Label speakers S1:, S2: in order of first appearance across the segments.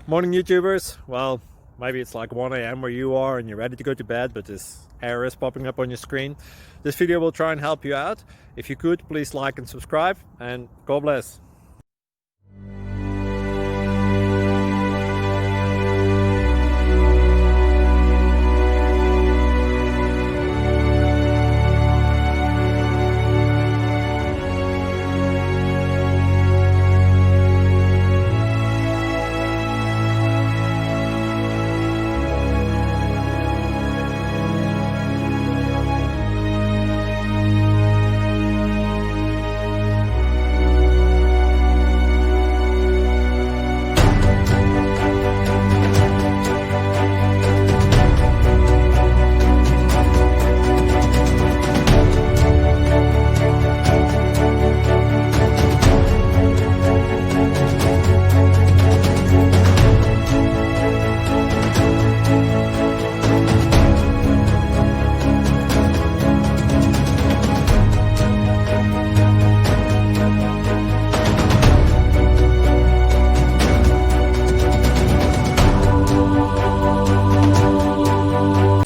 S1: Morning YouTubers. Well, maybe it's like 1 a.m. where you are and you're ready to go to bed, but this error is popping up on your screen. This video will try and help you out. If you could, please like and subscribe, and God bless.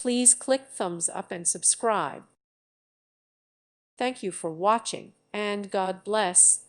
S2: Please click thumbs up and subscribe. Thank you for watching, and God bless.